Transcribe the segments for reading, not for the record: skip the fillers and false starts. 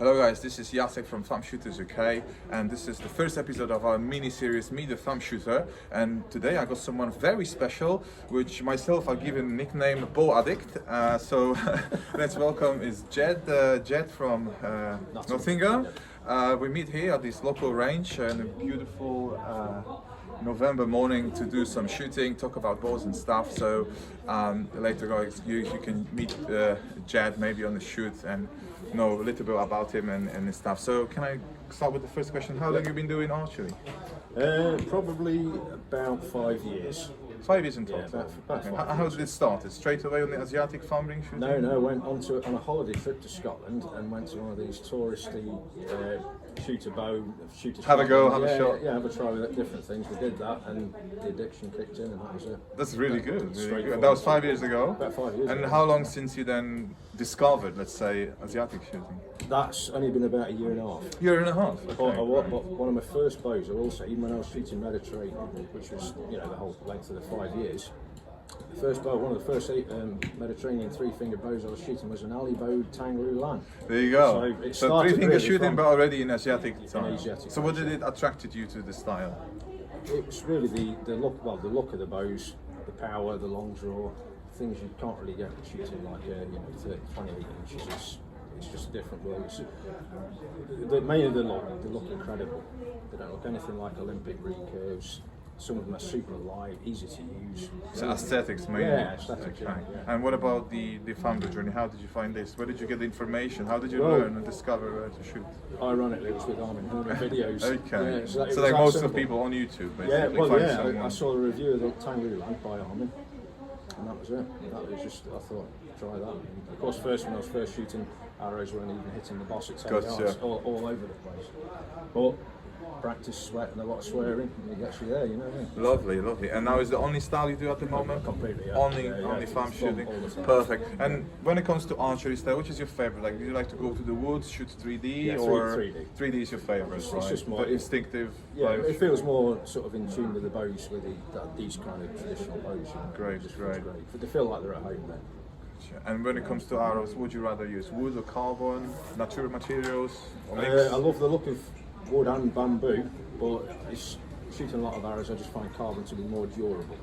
Hello guys, this is Jacek from Thumbshooters UK, and this is the first episode of our mini-series Meet the Thumbshooter. And today I got someone very special, which myself I've given nickname Bow Addict. So let's welcome is Jed from Nottingham. We meet here at this local range in a beautiful November morning to do some shooting, talk about bows and stuff. So later guys, you can meet Jed maybe on the shoot and know a little bit about him and his stuff. So can I start with the first question? How long have you been doing archery? Probably about 5 years. 5 years in total. Yeah, about Okay. 5 How years. did it start? It straight away on the Asiatic farming shooting? No, went on a holiday trip to Scotland and went to one of these touristy shoot a bow, shoot a Have a shot. go, have a shot. Yeah, have a try with different things. We did that and the addiction kicked in and that was it. That's really good. Really Straight good. And forward. that was 5 years ago? About 5 years And ago. how long since you then discovered, let's say, Asiatic shooting? That's only been about a year and a half. Year and a half. Okay, But one of my first bows, I will say, even when I was shooting Mediterranean, which was the whole length of the 5 years, the first bow, one of the first Mediterranean three-finger bows I was shooting was an alley bow Tangaroo Lan. There you go. So it So started three-finger really shooting, from- but already in Asiatic time. Asiatic So what time, did it attracted you to the style? It was really the look, well, the look of the bows, the power, the long draw, things you can't really get shooting like 30, 28 inches. It's just a different world. Mainly the look incredible. They don't look anything like Olympic recurves. Some of them are super light, easy to use. So aesthetics mainly? Yeah, aesthetics, Okay. yeah. And what about the founder journey? How did you find this? Where did you get the information? How did you Well, learn and discover where to shoot? Ironically, it was with Armin Horner videos. Okay. Yeah, So it was like that most of simple. people on YouTube, basically. Yeah, well, find yeah, someone. I saw a review of the Tangaroo Lan by Armin, and that was it. That was just, I thought, try that. And of course, when I was first shooting, arrows weren't even hitting the boss at 10 Gotcha. yards, all over the place. But practice, sweat, and a lot of swearing, and it gets you there, you know what I mean? Lovely, lovely. And now is the only style you do at the moment? Completely, yeah. Only, Yeah, yeah. only farm It's shooting. all the time. Perfect. And when it comes to archery style, which is your favorite? Like, do you like to go to the woods, shoot 3D, Yeah, or 3D. 3D is your favorite, It's right? just more- The instinctive. Yeah, like- it feels more sort of in tune with the bows, with these kind of traditional bows. You know? Great, It just feels great. But they feel like they're at home then. And when it comes to arrows, would you rather use wood or carbon, natural materials, or mix? I love the look of wood and bamboo, but it's shooting a lot of arrows. I just find carbon to be more durable.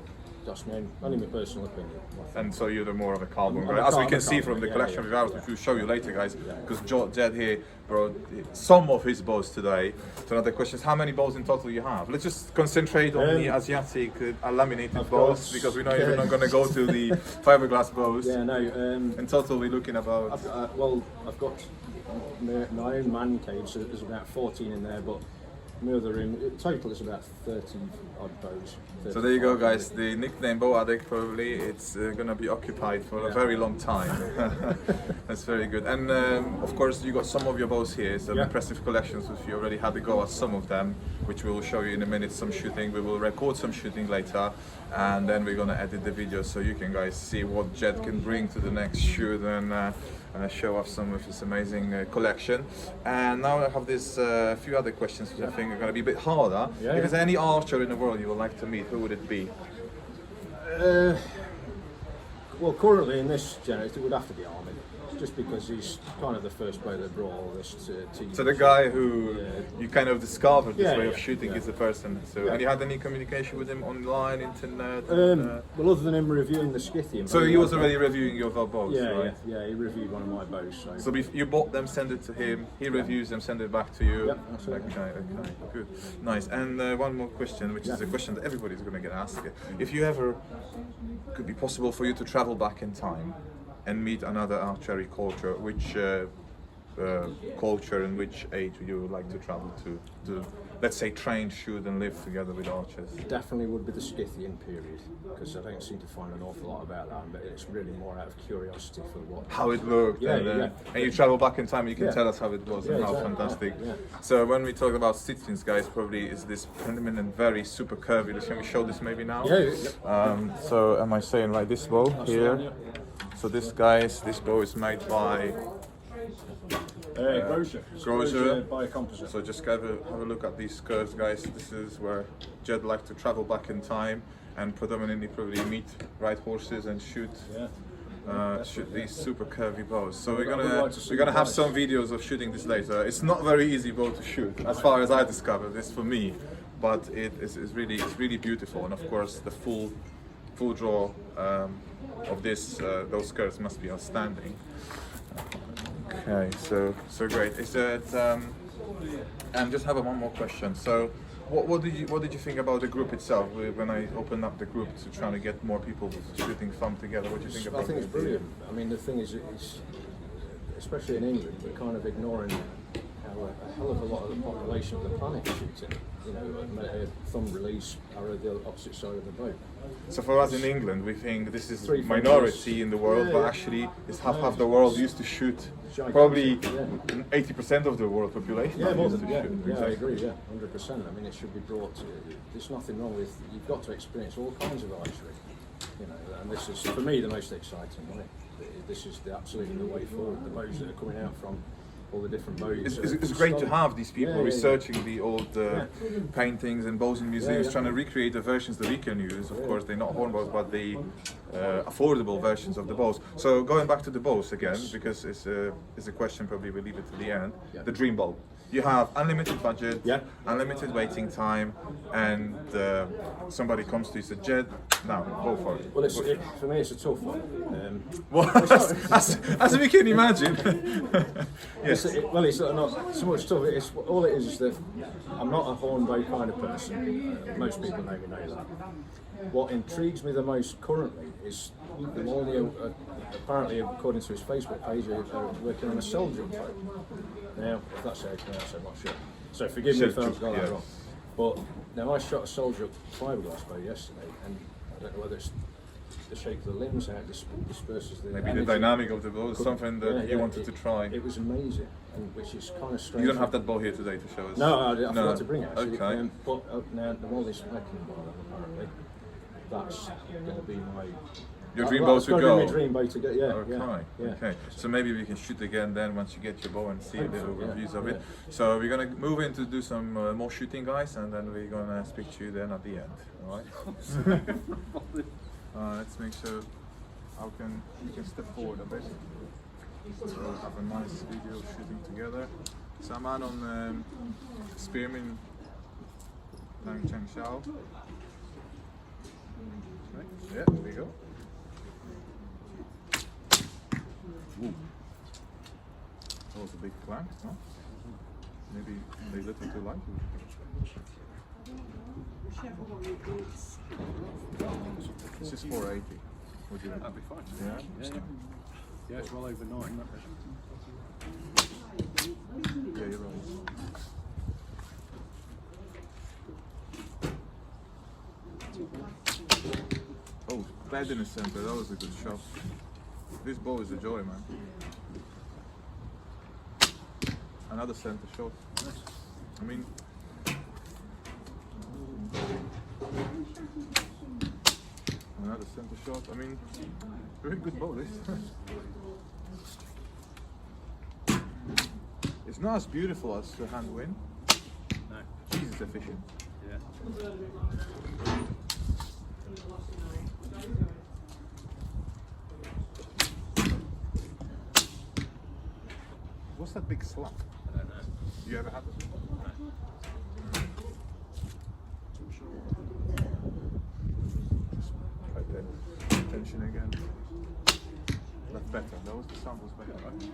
That's only my personal opinion. And so you're the more of a carbon I'm guy, a as we carbon can see guy, from the yeah, collection yeah, of arrows, yeah. which we'll show you later, guys. Because Jed here brought some of his bows today. So now the question is, how many bows in total you have? Let's just concentrate on the Asiatic laminated I've bows, got- because we know you're not going to go to the fiberglass bows. Yeah, no. In total, we're looking about. I've got my own man cave, so there's about 14 in there, but my other room, in total, is about 30 odd bows. So there you go, 35 guys. maybe. The nickname Bow Addict, probably it's going to be occupied for a very long time. That's very good. And of course, you got some of your bows here. Some impressive collections, which you already had a go at some of them, which we will show you in a minute. Some shooting. We will record some shooting later, and then we're going to edit the video so you can guys see what Jed can bring to the next shoot and show off some of his amazing collection. And now I have this few other questions which I think are going to be a bit harder. Yeah, If there's any archer in the world you would like to meet, who would it be? Well, currently in this generation, it would have to be Armin, just because he's kind of the first player that brought all this to So the guy who you kind of discovered this Yeah, way yeah, of shooting yeah. is the person. So, and you had any communication with him online, internet? Well, other than him reviewing the Scythian. so bow, he was I've already got- reviewing your bows, Yeah, right? yeah, he reviewed one of my bows. So you bought them, send it to him, he reviews them, send it back to you. Yep, absolutely. Okay, good, nice. And one more question, which is a question that everybody's going to get asked. If you ever could be possible for you to travel back in time and meet another archery culture, which culture and which age you would like to travel to let's say train, shoot and live together with archers? Definitely would be the Scythian period, because I don't seem to find an awful lot about that, but it's really more out of curiosity for what. How it looked, Yeah, and, yeah. and you travel back in time, you can Yeah. tell us how it was and Yeah, how exactly. fantastic. Yeah. So when we talk about Scythians, guys, probably is this prominent, very super curvy. Can we show this maybe now? Yeah. So am I saying like this bow here? Yeah. So this bow is made by Grosser. By a composite. So just have a look at these curves, guys. This is where Jed liked to travel back in time and predominantly probably meet ride horses and shoot shoot these super curvy bows. So I would like to see we're gonna the have price. some videos of shooting this later. It's not very easy bow to shoot, as far as I discovered. It's for me, but it's really beautiful. And of course, the full draw of this those skirts must be outstanding. Okay, so great. Is that and just have one more question. So, what did you think about the group itself when I opened up the group to try to get more people shooting thumb together? What do you think about I think it? it's brilliant. I mean, the thing is, it's, especially in England, we're kind of ignoring how a hell of a lot of the population of the planet is shooting. You know, a thumb release are the opposite side of the boat. So for us in England, we think this is Three minority in the world, Yeah, but yeah. actually it's half the world used to shoot. Gigantic, Probably yeah. 80% of the world population Yeah, more used than, to yeah, shoot. yeah, I Exactly. agree, yeah, 100%. I mean, it should be brought to, there's nothing wrong with, you've got to experience all kinds of archery, you know, and this is, for me, the most exciting, right? This is absolutely the way forward. The bows that are coming out from all the different bows. It's great to have these people Yeah, yeah, researching the old paintings and bows in museums, yeah. trying to recreate the versions that we can use. Of course, they're not horn bows, but the affordable versions of the bows. So going back to the bows again, because it's a question probably we'll leave it to the end. Yeah. The dream bow. You have unlimited budget, Yeah. unlimited waiting time, and somebody comes to you and says, Jed, now go for it. Well, for me, it's a tough one. Well, as we can imagine. Yes. It's not so much tough. It's all it is that I'm not a horn bow kind of person. Most people know me know that. What intrigues me the most currently is Molly, apparently, according to his Facebook page, are working on a soldier bow. Now, if that's how it's pronounced, I'm not sure. So forgive me if I've got that wrong. But now I shot a soldier fiberglass bow yesterday, and I don't know whether it's the shape of the limbs, how it disperses the Maybe the energy. dynamic of the bow is something that you wanted to try. It was amazing, and which is kind of strange. You don't have that bow here today to show us? No, I forgot to bring it actually. Okay. But now the one is making apparently. That's going to be my. Your dream bow that's to gonna go? be my dream bow to go, yeah. Okay, yeah. okay. So maybe we can shoot again then once you get your bow and see a little Yeah, reviews of yeah. it. So we're gonna move in to do some more shooting, guys, and then we're gonna speak to you then at the end. All right. Let's make sure you can step forward a bit. So we'll have a nice video shooting together. So I'm on Spearman Lang Cheng Xiao. Yeah, there we go. Ooh. That was a big clank, no? Maybe they lit it too light. This is 480. Would you? That'd be fine. Yeah. Yeah, it's well over 9. Yeah, you're right. Oh, bad in the center. That was a good shot. This bow is a joy, man. Another center shot. I mean, another center shot. I mean, very good bow. This. It's not as beautiful as the hand win. No. Jesus, efficient. Yeah. What's that big slap? I don't know. You ever had this? Right there. Tension again. That's better. That was the sound was better, right?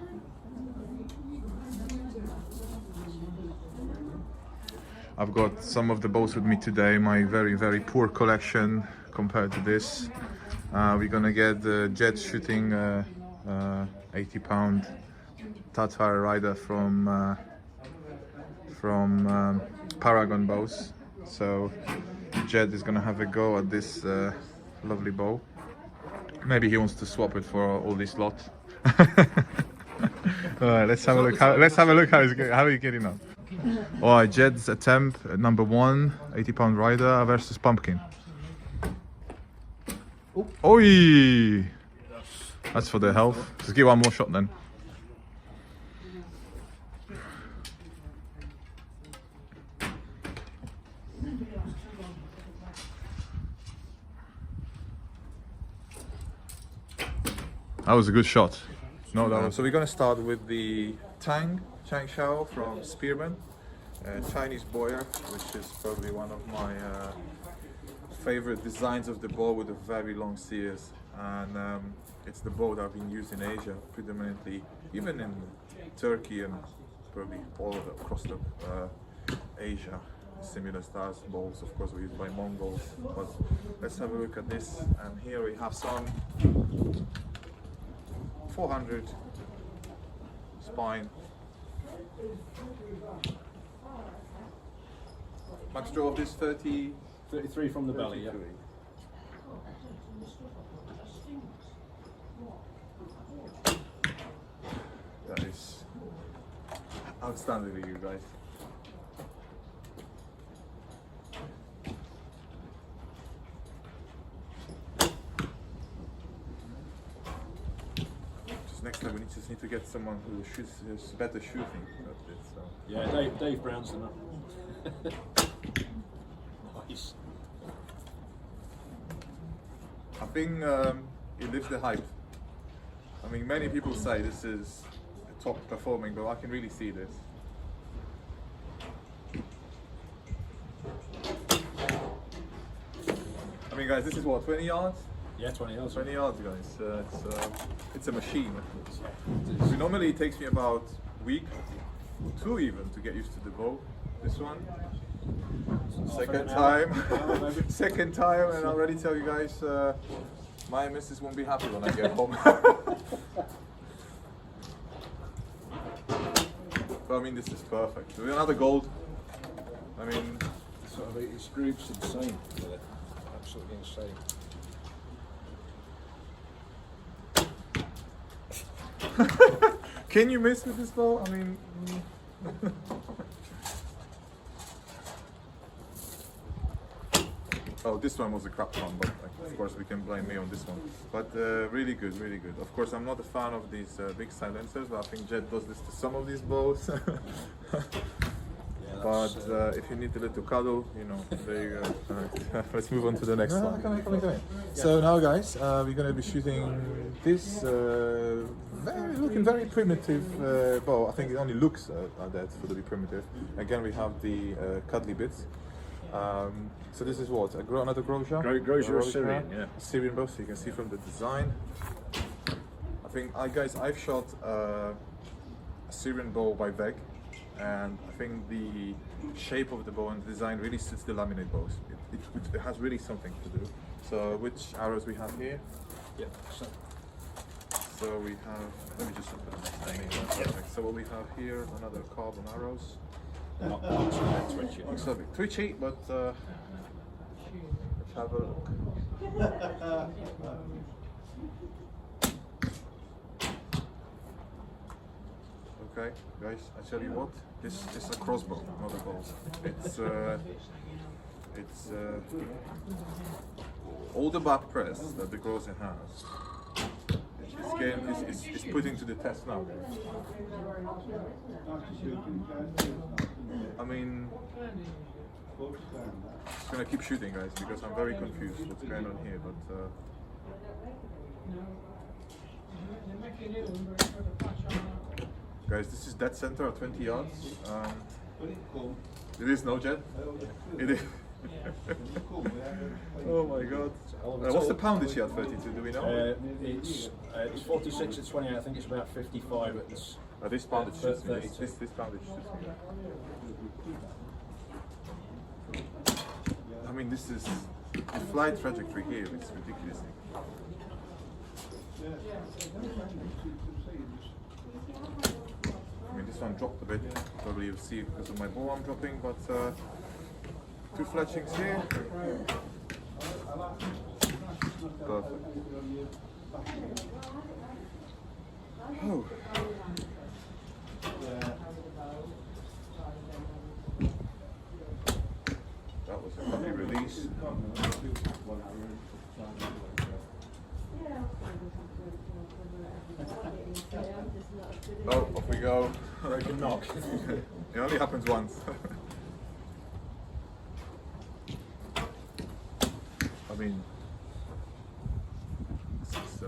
I've got some of the bows with me today. My very poor collection compared to this. We're gonna get the Jet shooting 80-pound tatar rider from Paragon bows. So Jed is gonna have a go at this lovely bow. Maybe he wants to swap it for all this lot. Alright, let's have a look. How are you getting on? Alright, Jed's attempt at number 1, 80-pound rider versus Pumpkin. Oi! That's for the health. Just give one more shot then. That was a good shot. No, that was. So we're gonna start with the Chang Shao from Spearman, Chinese boyer, which is probably one of my favorite designs of the bow with a very long sears, and it's the bow that I've been used in Asia predominantly, even in Turkey and probably all across the Asia. Similar styles bows, of course, were used by Mongols. But let's have a look at this, and here we have some 400 spine. Max draw of this 30. 33 from the belly, yeah. That is outstanding, you guys. Just next time we just need to get someone who shoots better shooting. That's it. So. Yeah, Dave Brown's the man. Nice. I think it lives the hype. I mean, many people say this is top performing, but I can really see this. I mean, guys, this is what, 20 yards? Yeah, 20 yards. 20 yards, guys. It's a machine. So normally it takes me about a week, 2 even, to get used to the bow. This one, second time, second time, and I already tell you guys, my missus won't be happy when I get home. But I mean, this is perfect. Do we another gold? I mean, Sort of, his group's insane with it. Absolutely insane. can you miss with this bow? I mean. Oh, this one was a crap one, but of course we can blame me on this one. But really good, really good. Of course, I'm not a fan of these big silencers, but I think Jet does this to some of these bows. But if you need a little cuddle, you know, there you go. Alright, let's move on to the next one. Come in. So now, guys, we're going to be shooting this looking very primitive bow. I think it only looks like that to be primitive. Again, we have the cuddly bits. So this is what? Another Grosjean? Grosjean Syrian, yeah. Syrian bow, so you can see from the design. I think, guys, I've shot a Syrian bow by Veg, and I think the shape of the bow and the design really suits the laminate bows. It has really something to do. So which arrows we have here? Yeah. So we have, let me just put the next thing. Perfect. So what we have here, another carbon arrows. Not twitchy. Looks a bit twitchy, but let's have a look. Okay, guys, I tell you what, this is a crossbow, not a bow. It's all the back press that the Grosjean has. This game is putting to the test now. I mean, just gonna keep shooting, guys, because I'm very confused what's going on here. But guys, this is dead center at 20 yards. It is no Jet. It is. Oh my god. What's the poundage here at 32? Do we know? It's 46 at 28. I think it's about 55 at this. This poundage shoots me. 32. This poundage shoots me. I mean, this is the flight trajectory here. It's ridiculous. I mean, this one dropped a bit. Probably you'll see because of my bow I'm dropping, but 2 fletchings here. Perfect. Oh. That was a lovely release. Oh, off we go. Broken knock. It only happens once. I mean, this is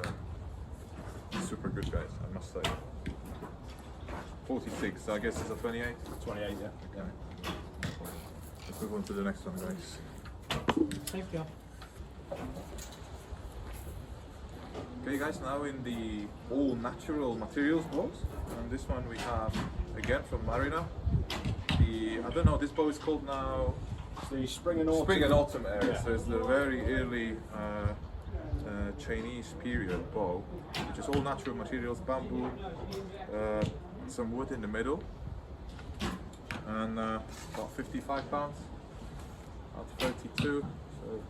must say. 46, so I guess it's a 28. 28, yeah. Okay. Let's move on to the next one, guys. Thank you. Okay guys, now in the all natural materials bows, and this one we have again from Marina. I don't know, this bow is called now The spring and autumn. Spring and Autumn area, Yeah. so it's the very early Chinese period bow, which is all natural materials, bamboo, some wood in the middle, and about 55 pounds, about 32. So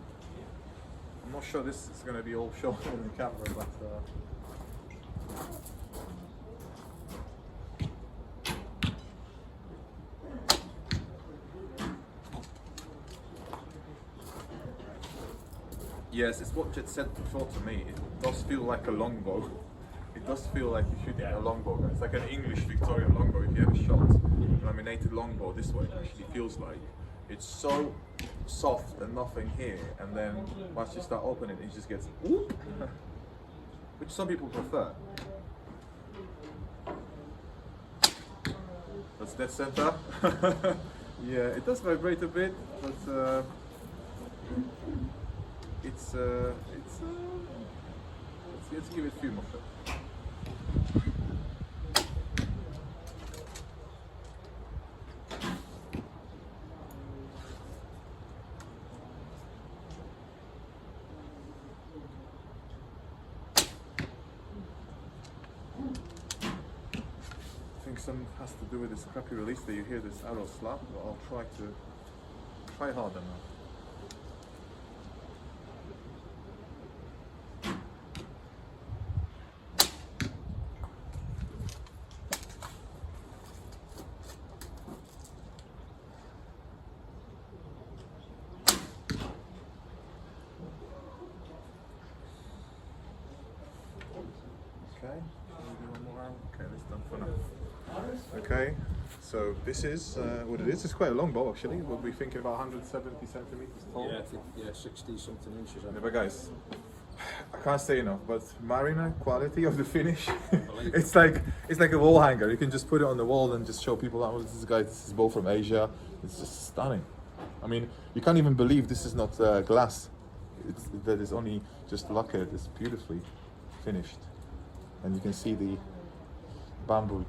I'm not sure this is going to be all shown in the camera, but yes, it's what Jet said before to me. It does feel like a longbow. It does feel like you're shooting a longbow. It's like an English Victorian longbow. If you ever shot a laminated longbow this way, it actually feels like it's so soft and nothing here, and then once you start opening it, it just gets whoop, which some people prefer. That's dead center. Yeah, it does vibrate a bit, but let's give it a few more shots. I think some has to do with this crappy release that you hear this arrow slap, but I'll try harder now. Okay, shall we do one more arm? Okay, that's done for now. Okay, so this is what it is. It's quite a long bow actually. We'll be thinking about 170 centimeters tall. Yeah, I think, 60 something inches. Yeah, but guys, I can't say enough, but Marina quality of the finish, it's like a wall hanger. You can just put it on the wall and just show people, oh, this is bow from Asia. It's just stunning. I mean, you can't even believe this is not glass. That is only just lacquered. It's beautifully finished. And you can see the bamboo.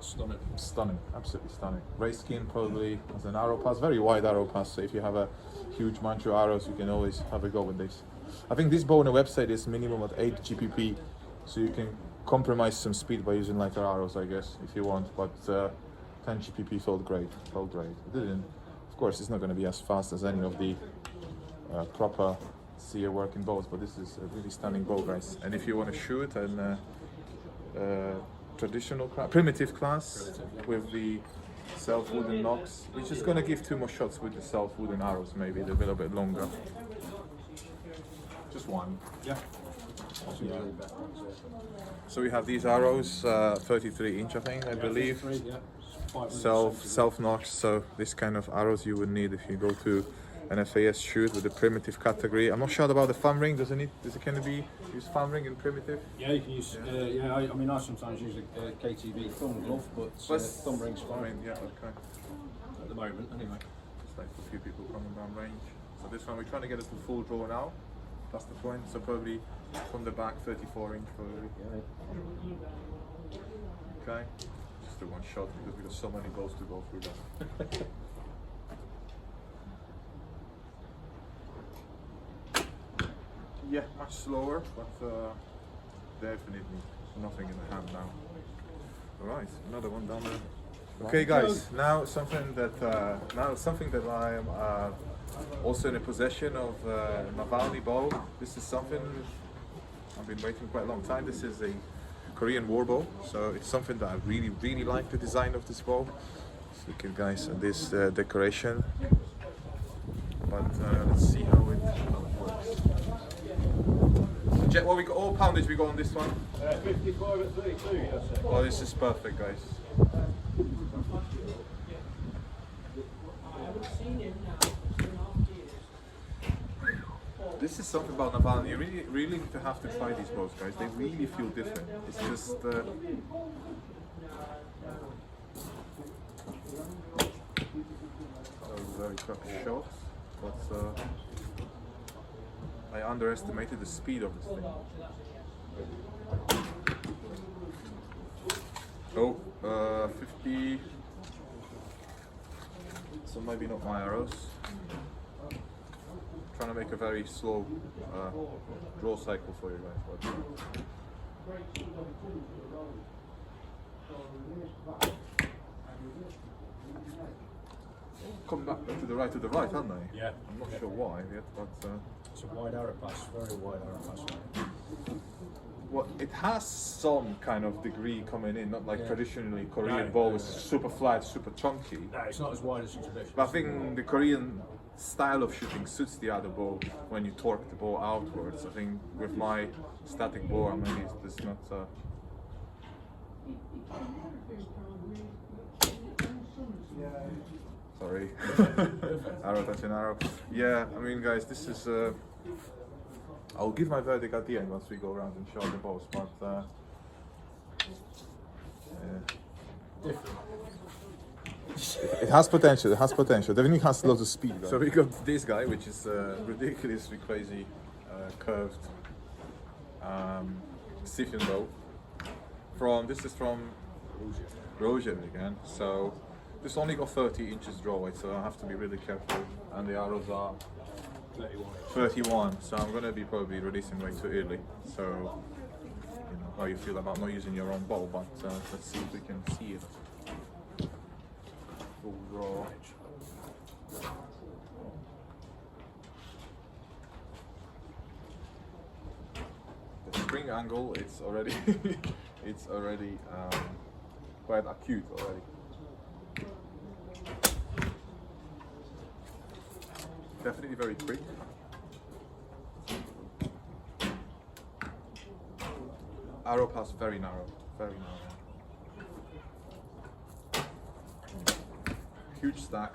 Stunning. Stunning, absolutely stunning. Race skin probably as an arrow pass, very wide arrow pass, so if you have a huge Manchu arrows, you can always have a go with this. I think this bow on the website is minimum at 8 GPP, so you can compromise some speed by using lighter arrows, I guess, if you want, but 10 GPP felt great, It didn't, of course, it's not going to be as fast as any of the proper SEER working bows, but this is a really stunning bow, guys. And if you want to shoot an traditional primitive class with the self wooden knocks, which is going to give 2 more shots with the self wooden arrows, maybe a little bit longer. Just one. Yeah. Yeah. So we have these arrows, 33 inch, I think, I believe. 33, yeah. Self knocks. So this kind of arrows you would need if you go to an FAS shoot with the primitive category. I'm not sure about the thumb ring. Does it can it be use thumb ring in primitive? Yeah, you can use. I mean, I sometimes use a KTV thumb glove, but thumb ring's fine. Yeah, okay. At the moment, anyway. Just like a few people coming down range. So this one we're trying to get it to full draw now. That's the point. So probably from the back, 34 inch probably. Yeah. Okay. Just do one shot because we've got so many bows to go through that. Yeah, much slower, but definitely nothing in the hand now. Alright, another one down there. Okay guys, now something that I am also in a possession of Navalny bow. This is something I've been waiting quite a long time. This is a Korean war bow, so it's something that I really like the design of this bow. Just look at guys at this decoration. But let's see how it works. So Jet, what we got? All poundage we got on this one. 55 at 32. Yes, sir. Oh, this is perfect, guys. This is something about Navalny. You really need to have to try these bows, guys. They really feel different. It's just. That was a very tough shot, but I underestimated the speed of this thing. Oh, 50. So maybe not my arrows. Trying to make a very slow draw cycle for you guys. Come back to the right, aren't they? Yeah. I'm not sure why yet, but It's a wide arrow pass, very wide arrow pass. well, it has some kind of degree coming in, not like Yeah. traditionally Korean No, bow no, is no. super flat, super chunky. No, it's not as wide as traditional. But I think the Korean style of shooting suits the other bow when you torque the bow outwards. I think with my static bow, maybe it's not. Sorry, arrow touching arrow. Yeah, I mean, guys, this is. I'll give my verdict at the end once we go around and show the bows, but. Yeah. Different. It has potential. It has potential. Definitely has lots of speed. So we got this guy, which is ridiculously crazy, curved Scythian bow. This is from Roger again. So this only got 30 inches draw weight, so I have to be really careful. And the arrows are 31. So I'm gonna be probably releasing way too early. So you know how you feel about not using your own bow, but let's see if we can see it. Full draw. The spring angle, it's already quite acute already. Definitely very quick. Arrow pass very narrow, very narrow. Huge stack.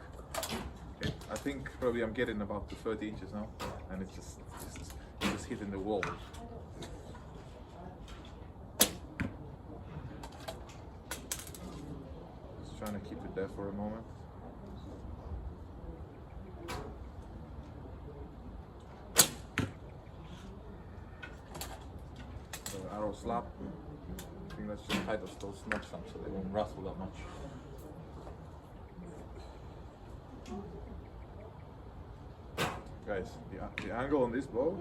I think probably I'm getting about to 30 inches now, and it's just hitting the wall. Just trying to keep it there for a moment. So arrow slap. I think let's just tighten those knots up so they won't rattle that much. Guys, the angle on this bow,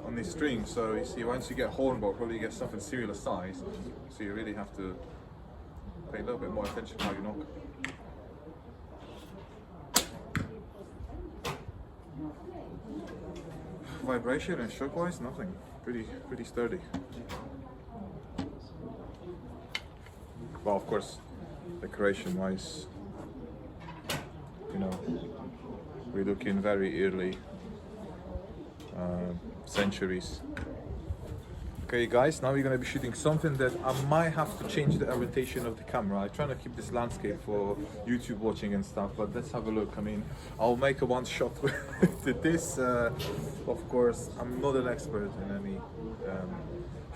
on this string, so you see once you get horn bow, probably you get something similar size, so you really have to pay a little bit more attention how you knock. Vibration and shock wise, nothing. Pretty sturdy. Well, of course, decoration wise, you know, we're looking very early centuries. Okay guys, now we're going to be shooting something that I might have to change the orientation of the camera. I'm trying to keep this landscape for YouTube watching and stuff, but let's have a look. I mean, I'll make a one shot with this. Of course, I'm not an expert in any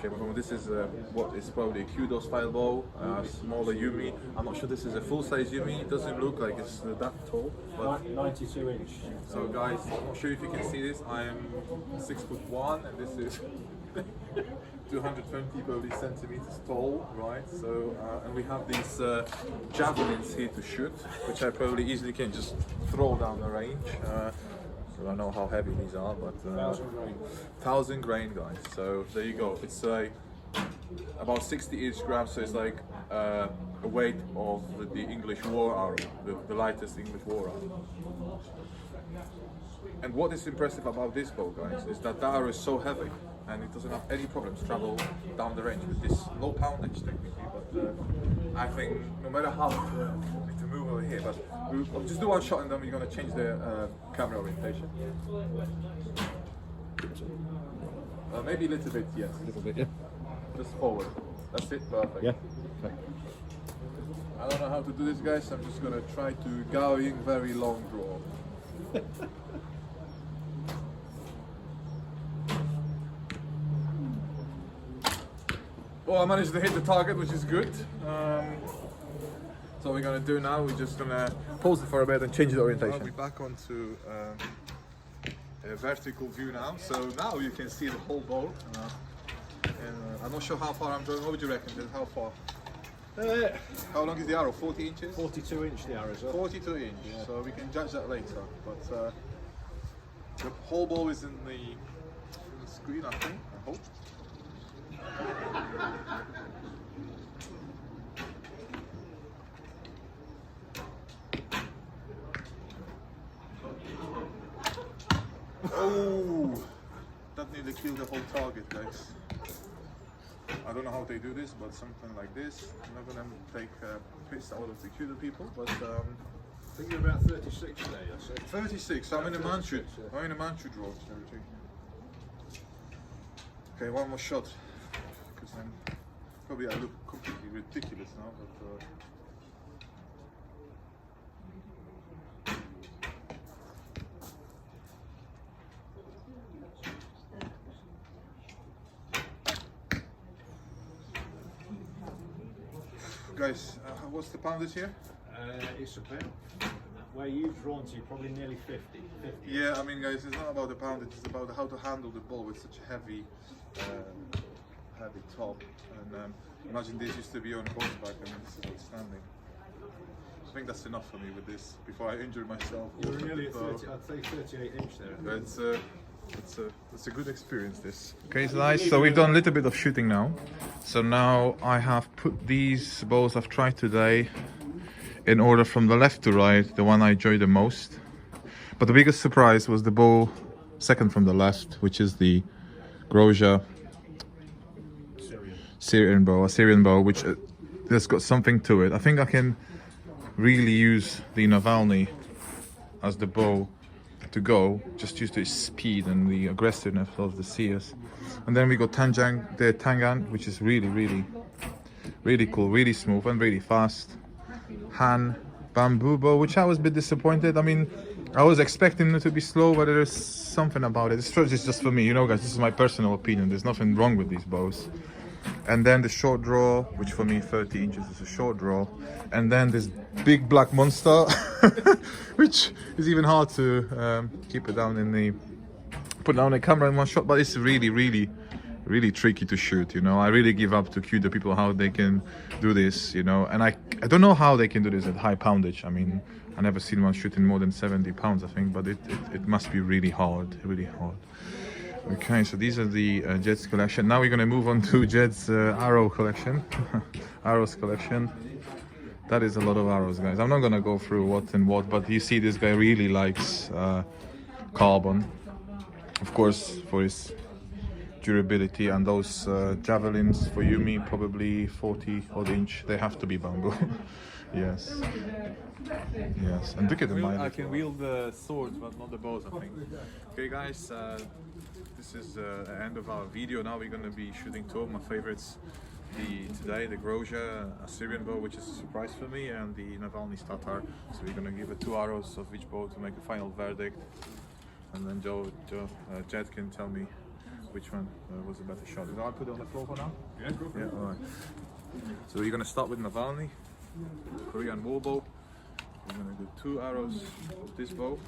shape or form. This is what is probably a kudos style bow, smaller yumi. I'm not sure this is a full-size yumi. It doesn't look like it's that tall. But 92 inch. so guys, I'm not sure if you can see this. I am 6'1" and this is 220 probably centimeters tall, right? So and we have these javelins here to shoot, which I probably easily can just throw down the range. I don't know how heavy these are, but 1,000 grain, guys. So there you go. It's about 60-ish grams, so it's like a weight of the English war arrow, the lightest English war arrow. And what is impressive about this bow, guys, is that the arrow is so heavy and it doesn't have any problems travel down the range with this low poundage technically. But I think no matter how need to move over here, but we'll just do one shot and then we're going to change the camera orientation. Maybe a little bit, yes. A little bit, yeah. Just forward. That's it, perfect. Yeah. Okay. I don't know how to do this, guys. I'm just going to try to going very long draw. Well, I managed to hit the target, which is good. So what we're gonna do now, we're just gonna pause it for a bit and change the orientation. I'll be back onto a vertical view now. So now you can see the whole bow. And I'm not sure how far I'm drawing. What would you reckon? How far? How long is the arrow? 40 inches? 42 inch the arrows up. 42 inch. Yeah. So we can judge that later. But the whole bow is in the screen, I think. I hope. Oh, that nearly killed the whole target, guys. I don't know how they do this, but something like this. I'm not gonna take piss out of the cuter people, but I think you're about 36 there, I said. 36. I'm in a man shoot. I'm in a man shoot draw. Okay, one more shot. Because then probably I look completely ridiculous now, but. Guys, what's the poundage here? It's about where you've drawn to, probably nearly 50. Yeah, I mean, guys, it's not about the poundage, it's about how to handle the ball with such a heavy top. And imagine this used to be on horseback, and this is outstanding. I think that's enough for me with this before I injure myself. You're nearly at 30, I'd say 38 inch there. It's a good experience, this. Okay, so nice. So we've done a little bit of shooting now. So now I have put these bows I've tried today in order from the left to right, the one I enjoyed the most. But the biggest surprise was the bow second from the left, which is the Grosja Syrian bow, which has got something to it. I think I can really use the Navalny as the bow to go, just due to its speed and the aggressiveness of the Sears. And then we got the Tangan, which is really cool, really smooth and really fast. Han bamboo bow, which I was a bit disappointed. I mean, I was expecting it to be slow, but there's something about it. It's just for me, you know, guys. This is my personal opinion. There's nothing wrong with these bows. And then the short draw, which for me 30 inches is a short draw. And then this big black monster, which is even hard to keep it down in the, put down the camera in one shot. But it's really tricky to shoot, you know. I really give up to the people how they can do this, you know. And I don't know how they can do this at high poundage. I mean, I never seen one shooting more than 70 pounds, I think, but it must be really hard. Okay, so these are the Jed's collection. Now we're going to move on to Jed's arrow collection. Arrows collection. That is a lot of arrows, guys. I'm not going to go through what and what, but you see this guy really likes carbon. Of course, for his durability, and those javelins for Yumi, probably 40 odd inch. They have to be bamboo. Yes. And look at the I can wield the swords, but not the bows, I think. Okay, guys, this is the end of our video. Now we're going to be shooting two of my favorites. Today, the Grosja Syrian bow, which is a surprise for me, and the Navalny tatar. So we're going to give it 2 arrows of each bow to make a final verdict. And then Jed can tell me which one was a better shot. I'll put it on the floor for now? Yeah, go for it. All right. So we're going to start with Navalny, Korean war bow. We're going to do 2 arrows of this bow.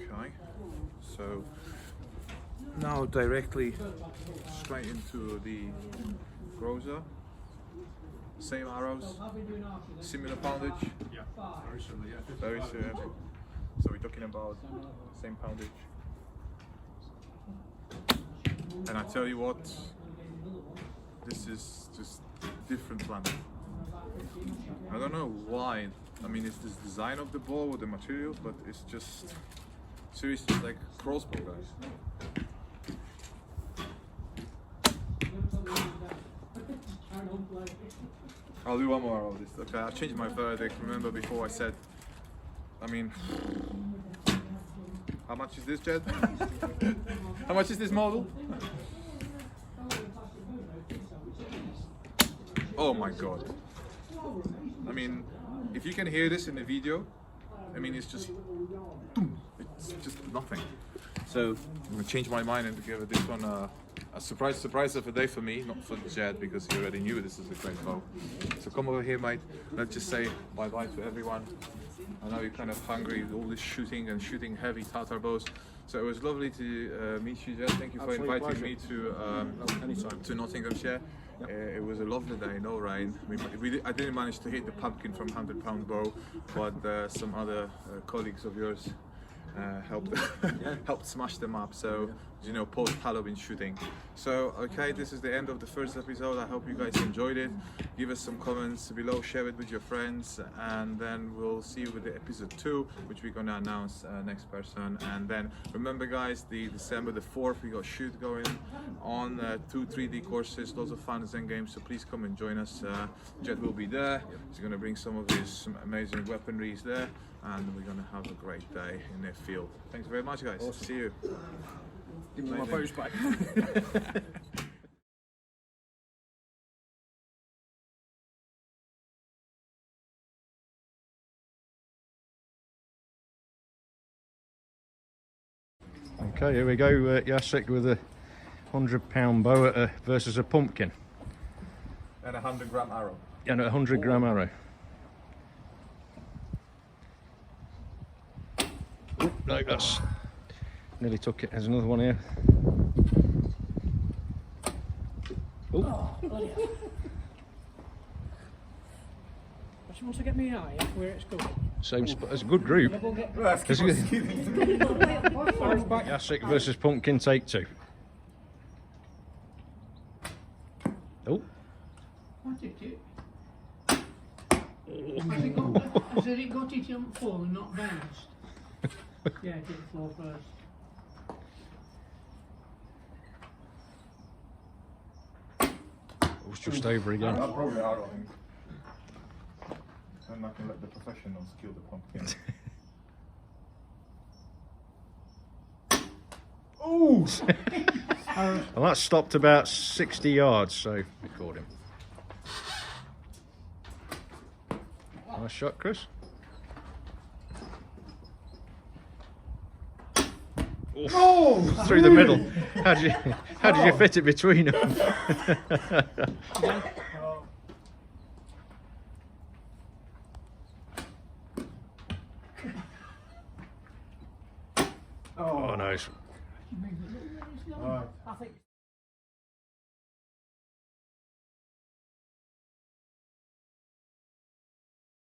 Okay, so now directly straight into the Grosja. Same arrows, similar poundage. Yeah, very similar, yeah. Very similar. So we're talking about same poundage. And I tell you what, this is just different planet. I don't know why. I mean, it's this design of the bow or the material, but it's just seriously like crossbow, guys. I'll do one more of this. Okay, I've changed my verdict. Remember before I said, I mean, How much is this, Jed? How much is this model? Oh my god. I mean, if you can hear this in the video, I mean, it's just nothing. So I'm gonna change my mind and give this one a surprise of the day for me, not for Jed, because he already knew this is a great bow. So come over here, mate. Let's just say bye-bye to everyone. I know you're kind of hungry with all this shooting and shooting heavy tatar bows. So it was lovely to meet you, Jed. Thank you for Absolute inviting pleasure. me to Nottinghamshire. It was a lovely day, no rain. I didn't manage to hit the pumpkin from 100-pound bow, but some other colleagues of yours helped smash them up. So, you know, post Halloween shooting. So, okay, this is the end of the first episode. I hope you guys enjoyed it. Give us some comments below, share it with your friends, and then we'll see you with the episode 2, which we're gonna announce next person. And then remember, guys, the December the 4th, we got shoot going on 2 3D courses, lots of fun and games. So please come and join us. Jed will be there. He's gonna bring some of his amazing weaponries there, and we're gonna have a great day in the field. Thanks very much, guys. Awesome. See you. Give me my bows back. Okay, here we go, Jacek with a 100-pound bow versus a pumpkin And a 100-gram arrow. and a 100-gram arrow. Oh, no, that's nearly took it. There's another one here. Oh, Bloody hell. But you want to get me out here where it's going. same spot. It's a good group. We'll get It's a good- ours back. Jacek versus pumpkin, take 2. Oh, What did it? Has it got it on full and not bounced? Yeah, it did fall first. it was just over again. I'll probably arrow him. And I can let the professionals kill the pumpkin. Oh! Well, that stopped about 60 yards, so record him. Nice shot, Chris. Oh! Through the middle. How did you fit it between them? Oh no. I think